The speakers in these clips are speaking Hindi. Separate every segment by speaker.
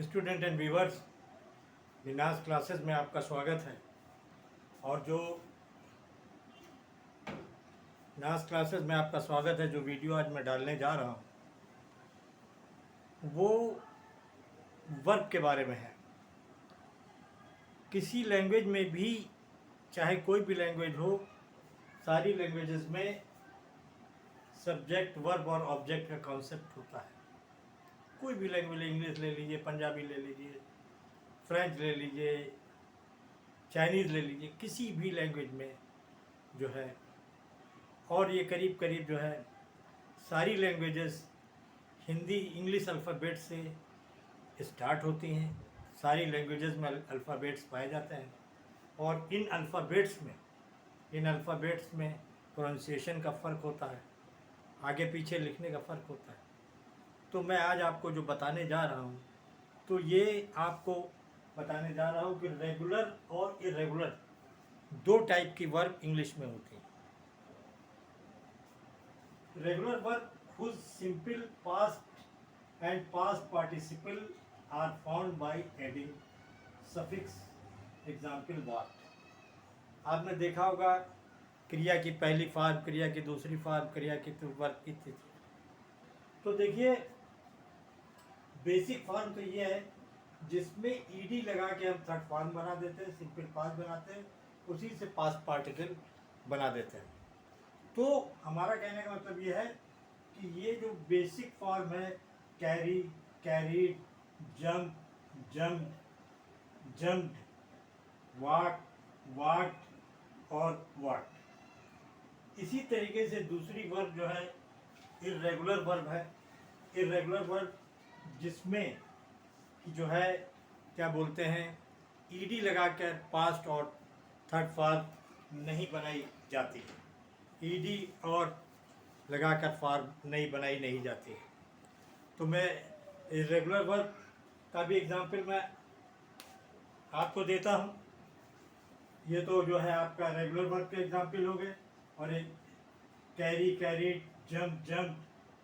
Speaker 1: स्टूडेंट एंड व्यूवर्स, विनाश क्लासेस में आपका स्वागत है। और जो विनाश क्लासेस में आपका स्वागत है, जो वीडियो आज मैं डालने जा रहा हूँ वो वर्ब के बारे में है। किसी लैंग्वेज में भी, चाहे कोई भी लैंग्वेज हो, सारी लैंग्वेजेस में सब्जेक्ट, वर्ब और ऑब्जेक्ट का कॉन्सेप्ट होता है। कोई भी लैंग्वेज, इंग्लिश ले लीजिए, पंजाबी ले लीजिए, फ्रेंच ले लीजिए, चाइनीज़ ले लीजिए, किसी भी लैंग्वेज में जो है, और ये करीब करीब जो है सारी लैंग्वेजेस हिंदी इंग्लिश अल्फ़ाबेट से स्टार्ट होती हैं। सारी लैंग्वेजेस में अल्फ़ाबेट्स पाए जाते हैं और इन अल्फ़ाबेट्स में प्रोनाउंसिएशन का फ़र्क होता है, आगे पीछे लिखने का फ़र्क होता है। तो मैं आज आपको जो बताने जा रहा हूँ, तो ये आपको बताने जा रहा हूँ कि रेगुलर और इरेगुलर दो टाइप की वर्ब इंग्लिश में होती हैं। Regular verb whose simple past and past participle are found by adding suffix, example what। आपने देखा होगा क्रिया की पहली फॉर्म, क्रिया की दूसरी फॉर्म, क्रिया की वर्ब की तीसरी। तो देखिए, बेसिक फॉर्म तो ये है जिसमें ईडी लगा के हम थर्ड फॉर्म बना देते हैं, सिंपल पास्ट बनाते हैं, उसी से पास्ट पार्टिकल बना देते हैं। तो हमारा कहने का मतलब ये है कि ये जो बेसिक फॉर्म है, carry, carried, jump, jumped, jumped, walk, walked और वाक्ड। इसी तरीके से दूसरी वर्ब जो है इर्रेगुलर वर्ब है। इर्रेगुलर वर्ब जिसमें जो है क्या बोलते हैं, ईडी लगाकर पास्ट और थर्ड फॉर्म नहीं बनाई जाती है, ईडी और लगाकर फॉर्म नहीं जाती है। तो मैं इरेगुलर वर्ब का भी एग्जांपल मैं आपको देता हूँ। ये तो जो है आपका रेगुलर वर्ब के एग्जांपल हो गए, और एक carry, carried, jump, jump,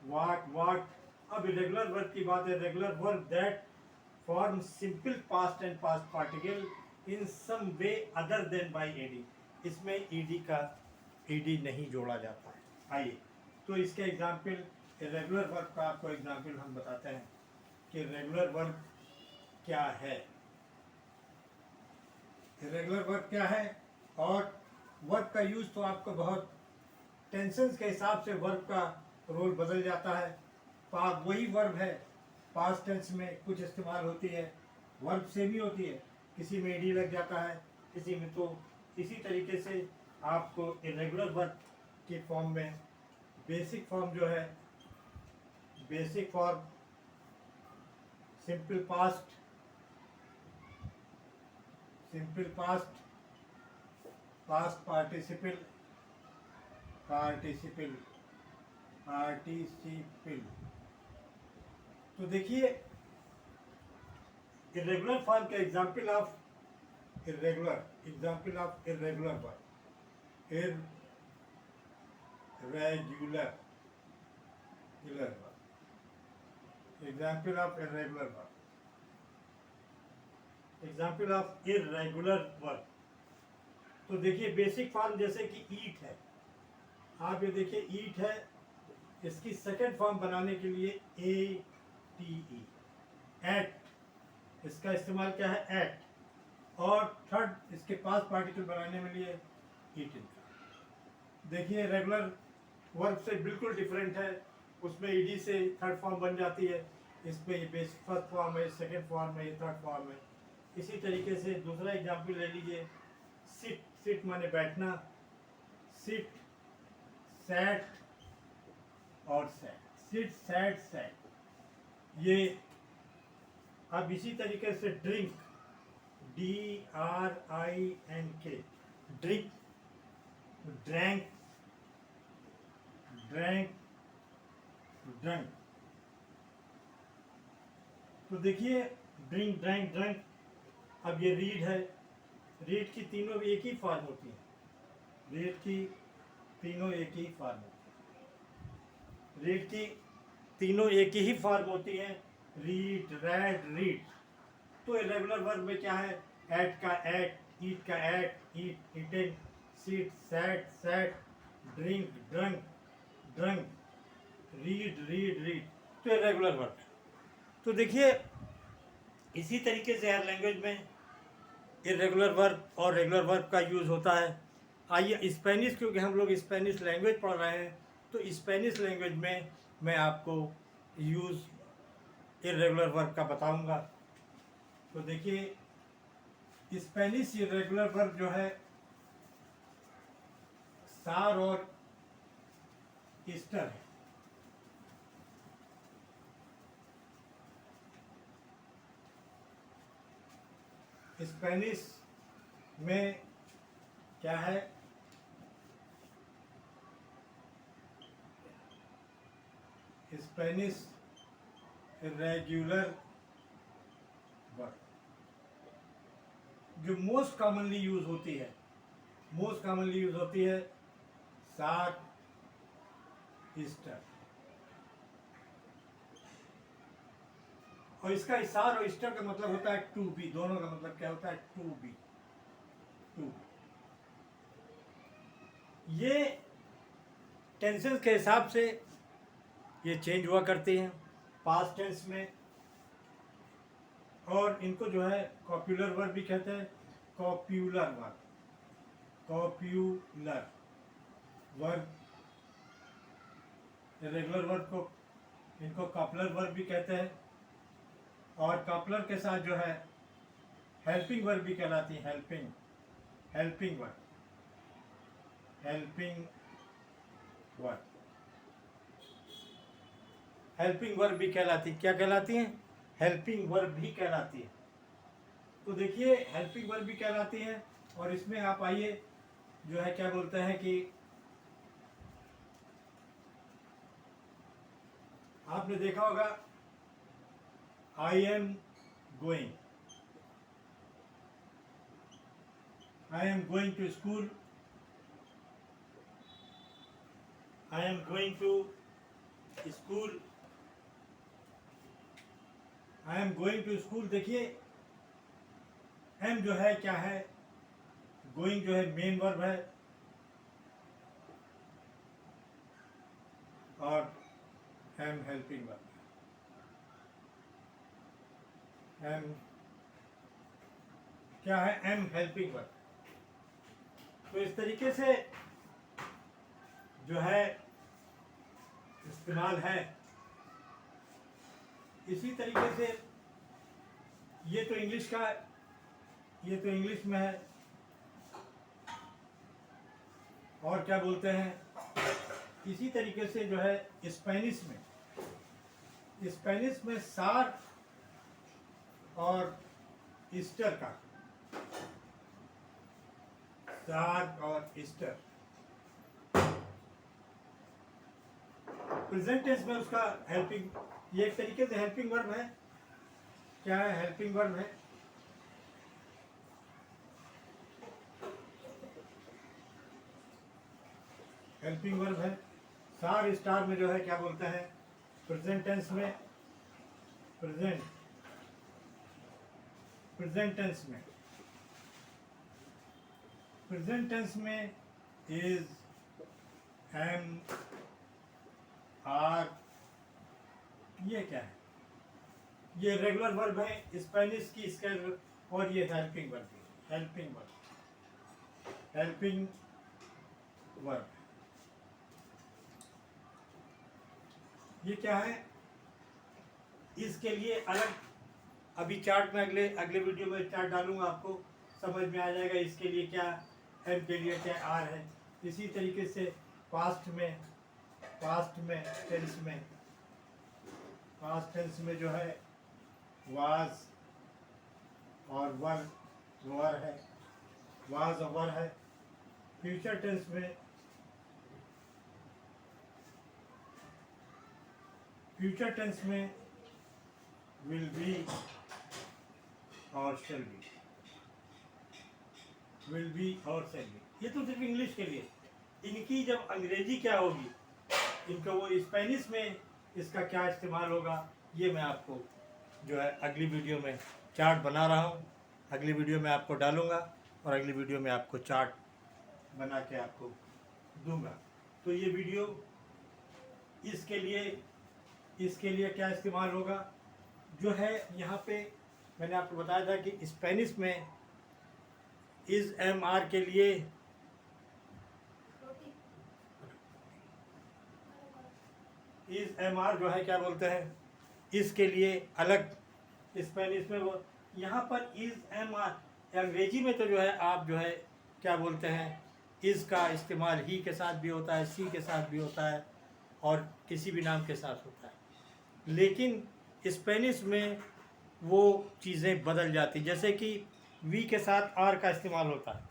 Speaker 1: walk, walk. अब इरेगुलर वर्ब की बात है। Regular verb that form simple past and past participle in some way other than by ED. इसमें ईडी नहीं जोड़ा जाता है। आइए, तो इसके एग्जाम्पल, रेगुलर वर्ब का आपको एग्जाम्पल हम बताते हैं कि रेगुलर वर्ब क्या है। रेगुलर वर्ब क्या है, और वर्ब का यूज तो आपको बहुत टेंशन्स के हिसाब से वर्ब का रोल बदल जाता है। वही वर्ब है, पास्ट टेंस में कुछ इस्तेमाल होती है, वर्ब सेम ही होती है, किसी में ईडी लग जाता है, किसी में तो। इसी तरीके से आपको इरेगुलर वर्ब की फॉर्म में बेसिक फॉर्म जो है, basic form simple past, simple past, past participle, participle, participle. तो देखिए, इरेगुलर फॉर्म का example of irregular, example of irregular verb, irregular, example of irregular verb, example of irregular verb. तो देखिए, बेसिक फॉर्म जैसे कि ईट है, आप ये देखिए ईट है, इसकी सेकंड फॉर्म बनाने के लिए ए टी ई, एट, इसका इस्तेमाल क्या है, एट, और थर्ड इसके पास पार्टिकल बनाने में लिए ईटिन का। देखिए, रेगुलर वर्ब से बिल्कुल डिफरेंट है, उसमें ईडी से थर्ड फॉर्म बन जाती है, इसमें ये बेसिक फर्स्ट फॉर्म है, सेकंड फॉर्म है, ये थर्ड फॉर्म है। इसी तरीके से दूसरा एग्जाम्पल ले लीजिए, सिट, सिट माने बैठना, सिट, सैट और सैट, सिट, सैट, सैट। ये अब इसी तरीके से drink, DRINK, drink, drank, drank, drunk. तो देखिए, ड्रिंक, ड्रैंक, ड्रंक। अब ये रीड है, रीड की तीनों एक ही फॉर्म होती है, रीड की तीनों एक ही फॉर्म होती है, रीड की तीनों एक ही फॉर्म होती है, रीड, रेड, रीड। तो इरेगुलर वर्ब में क्या है, एट का एट, ईट का ate, eat, eaten, sit, sat, sat, drink, drunk, drunk, read, read, read, तो इरेगुलर वर्ब है। तो देखिए इसी तरीके से हर लैंग्वेज में इरेगुलर वर्ब और रेगुलर वर्ब का यूज़ होता है। आइए स्पेनिश, क्योंकि हम लोग स्पेनिश लैंग्वेज पढ़ रहे हैं, तो स्पेनिश लैंग्वेज में मैं आपको यूज़ इरेगुलर वर्ब का बताऊंगा। तो देखिए स्पेनिश इरेगुलर वर्ब जो है सार और ईस्टर है। स्पेनिश में क्या है, स्पेनिश रेगुलर वर्ब जो मोस्ट कॉमनली यूज होती है, मोस्ट कॉमनली यूज होती है सार, ईस्टर। और इसका सार और ईस्टर का मतलब होता है टू बी, दोनों का मतलब क्या होता है, टू बी, टू। ये टेंसेस के हिसाब से ये चेंज हुआ करती हैं पास्ट टेंस में, और इनको जो है कॉप्यूलर वर्ब भी कहते हैं, कॉप्यूलर वर्ब, कॉप्यूलर वर्ब। रेगुलर वर्ब को इनको कॉपलर वर्ब भी कहते हैं, और कॉपलर के साथ जो है हेल्पिंग वर्ब भी कहलाती है, helping, helping verb, helping verb, helping verb भी कहलाती, क्या कहलाती हैं, हेल्पिंग वर्ब भी कहलाती है। तो देखिए हेल्पिंग वर्ब भी कहलाती है, और इसमें आप आइए जो है क्या बोलते हैं कि आपने देखा होगा I am going, I am going to school, I am going to school, I am going to school. देखिए एम जो है क्या है, गोइंग जो है मेन वर्ब है, और एम हेल्पिंग वर्ब, एम क्या है, एम हेल्पिंग वर्ब। तो इस तरीके से जो है इस्तेमाल है। इसी तरीके से ये तो इंग्लिश का, ये तो इंग्लिश में है, और क्या बोलते हैं, इसी तरीके से जो है स्पेनिश में, स्पेनिश में सार और ईस्टर का, सार और ईस्टर, प्रेजेंट टेंस में उसका हेल्पिंग, ये एक तरीके से हेल्पिंग वर्ब है। क्या है, हेल्पिंग वर्ब है। हेल्पिंग वर्ब है। सार स्टार में जो है क्या बोलते हैं, प्रेजेंट टेंस में, प्रेजेंट, प्रेजेंट टेंस में, प्रेजेंट टेंस में इज, एम, आर, ये क्या है, ये रेगुलर वर्ब है स्पेनिश की, इसका, और ये हेल्पिंग वर्ब है, हेल्पिंग वर्ब, हेल्पिंग वर्ब। ये क्या है, इसके लिए अलग अभी चार्ट में अगले अगले वीडियो में चार्ट डालूंगा, आपको समझ में आ जाएगा इसके लिए क्या एम के लिए क्या आर है। इसी तरीके से पास्ट में, पास्ट में टेंस में, पास्ट टेंस में जो है वाज और वर, वर है, वाज और वर है। फ्यूचर टेंस में, फ्यूचर टेंस में विल बी और शैल बी, विल बी और शैल बी। ये तो सिर्फ इंग्लिश के लिए। इनकी जब अंग्रेजी क्या होगी, इनका वो स्पेनिश में इसका क्या इस्तेमाल होगा, ये मैं आपको जो है अगली वीडियो में चार्ट बना रहा हूँ, अगली वीडियो में आपको डालूँगा और अगली वीडियो में आपको चार्ट बना के आपको दूंगा। तो ये वीडियो इसके लिए क्या इस्तेमाल होगा, जो है यहाँ पे मैंने आपको बताया था कि स्पेनिश में इज़ एम आर के लिए इज़ एम आर जो है क्या बोलते हैं, इसके लिए अलग स्पेनिश में वो यहाँ पर इज़ एम आर। अंग्रेजी में तो जो है आप जो है क्या बोलते हैं, इज़ का इस्तेमाल ही के साथ भी होता है, सी के साथ भी होता है और किसी भी नाम के साथ होता है। लेकिन स्पेनिश में वो चीज़ें बदल जाती, जैसे कि वी के साथ आर का इस्तेमाल होता है,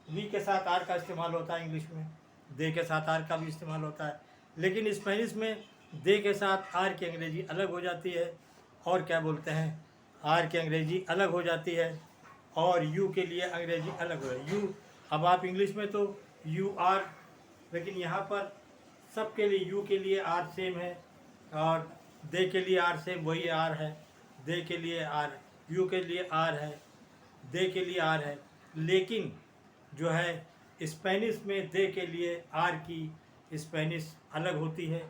Speaker 1: वी के साथ आर का इस्तेमाल होता है इंग्लिश में, दे के साथ आर का भी इस्तेमाल होता है। लेकिन स्पेनिश में दे के साथ आर की अंग्रेजी अलग हो जाती है और क्या बोलते हैं, आर की अंग्रेजी अलग हो जाती है और यू के लिए अंग्रेजी अलग हो है। यू, अब आप इंग्लिश में तो यू आर, लेकिन यहाँ पर सबके लिए यू के लिए आर सेम है और दे के लिए आर सेम वही आर है, दे के लिए आर, यू के लिए आर है, दे के लिए आर है। लेकिन जो है स्पेनिश में दे के लिए आर की स्पेनिश अलग होती है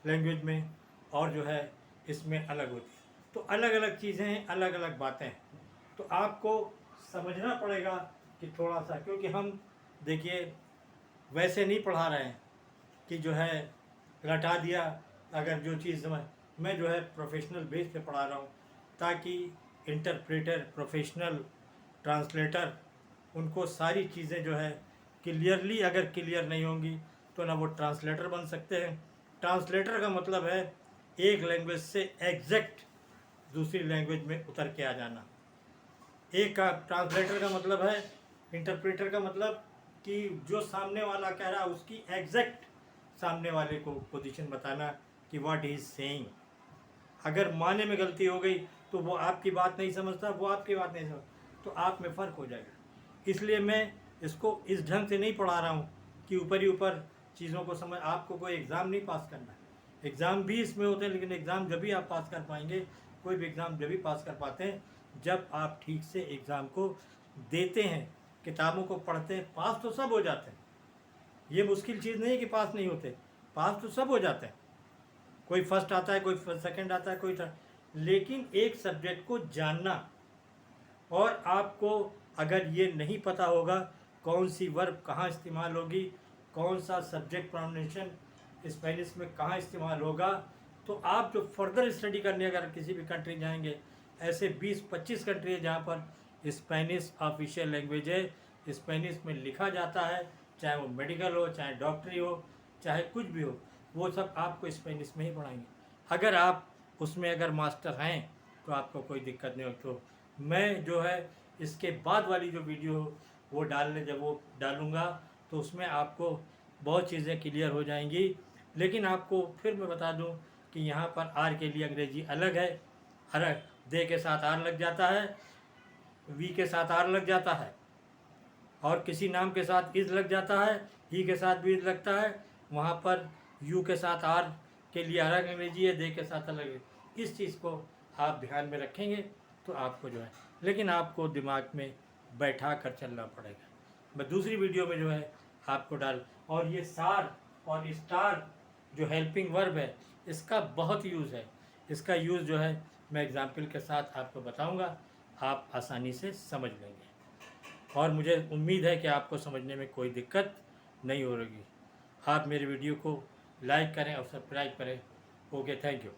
Speaker 1: लैंग्वेज में और जो है इसमें अलग होती है। तो अलग अलग चीज़ें हैं, अलग अलग बातें हैं, तो आपको समझना पड़ेगा कि थोड़ा सा, क्योंकि हम देखिए वैसे नहीं पढ़ा रहे हैं कि जो है रटा दिया। अगर जो चीज़ मैं जो है प्रोफेशनल बेस पे पढ़ा रहा हूँ ताकि इंटरप्रेटर, प्रोफेशनल ट्रांसलेटर, उनको सारी चीज़ें जो है क्लियरली अगर क्लियर नहीं होंगी तो ना वो ट्रांसलेटर बन सकते हैं। ट्रांसलेटर का मतलब है एक लैंग्वेज से एग्जैक्ट दूसरी लैंग्वेज में उतर के आ जाना। एक का ट्रांसलेटर का मतलब है, इंटरप्रेटर का मतलब कि जो सामने वाला कह रहा है उसकी एग्जैक्ट सामने वाले को पोजीशन बताना कि व्हाट ही इज सेइंग। अगर माने में गलती हो गई तो वो आपकी बात नहीं समझता, वो आपकी बात नहीं समझता, तो आप में फ़र्क हो जाएगा। इसलिए मैं इसको इस ढंग से नहीं पढ़ा रहा हूँ कि ऊपर ही ऊपर चीज़ों को समझ। आपको कोई एग्ज़ाम नहीं पास करना है, एग्ज़ाम भी इसमें होते हैं, लेकिन एग्ज़ाम जब भी आप पास कर पाएंगे, कोई भी एग्ज़ाम जब भी पास कर पाते हैं जब आप ठीक से एग्ज़ाम को देते हैं, किताबों को पढ़ते हैं। पास तो सब हो जाते हैं, ये मुश्किल चीज़ नहीं है कि पास नहीं होते, पास तो सब हो जाते हैं। कोई फर्स्ट आता है, कोई सेकंड आता है, कोई थर्ड। लेकिन एक सब्जेक्ट को जानना, और आपको अगर ये नहीं पता होगा कौन सी वर्ब कहाँ इस्तेमाल होगी, कौन सा सब्जेक्ट प्रोनाउंसिएशन स्पेनिश में कहाँ इस्तेमाल होगा, तो आप जो फर्दर स्टडी करने अगर किसी भी कंट्री जाएंगे, ऐसे 20-25 कंट्री है जहाँ पर स्पेनिश ऑफिशियल लैंग्वेज है, स्पेनिश में लिखा जाता है, चाहे वो मेडिकल हो, चाहे डॉक्टरी हो, चाहे कुछ भी हो, वो सब आपको स्पेनिश में ही पढ़ाएंगे। अगर आप उसमें अगर मास्टर हैं तो आपको कोई दिक्कत नहीं हो। तो मैं जो है इसके बाद वाली जो वीडियो वो जब वो डालूँगा तो उसमें आपको बहुत चीज़ें क्लियर हो जाएंगी। लेकिन आपको फिर मैं बता दूं कि यहाँ पर आर के लिए अंग्रेजी अलग है, अलग, दे के साथ आर लग जाता है, वी के साथ आर लग जाता है, और किसी नाम के साथ इज़ लग जाता है, ही के साथ भी इज़ लगता है। वहाँ पर यू के साथ आर के लिए अलग अंग्रेजी है, दे के साथ अलग है। इस चीज़ को आप ध्यान में रखेंगे तो आपको जो है, लेकिन आपको दिमाग में बैठा कर चलना पड़ेगा। मैं दूसरी वीडियो में जो है आपको और ये सार और स्टार जो हेल्पिंग वर्ब है इसका बहुत यूज़ है। इसका यूज़ जो है मैं एग्जाम्पल के साथ आपको बताऊंगा, आप आसानी से समझ लेंगे और मुझे उम्मीद है कि आपको समझने में कोई दिक्कत नहीं हो रही। आप मेरे वीडियो को लाइक करें और सब्सक्राइब करें। Okay, thank you.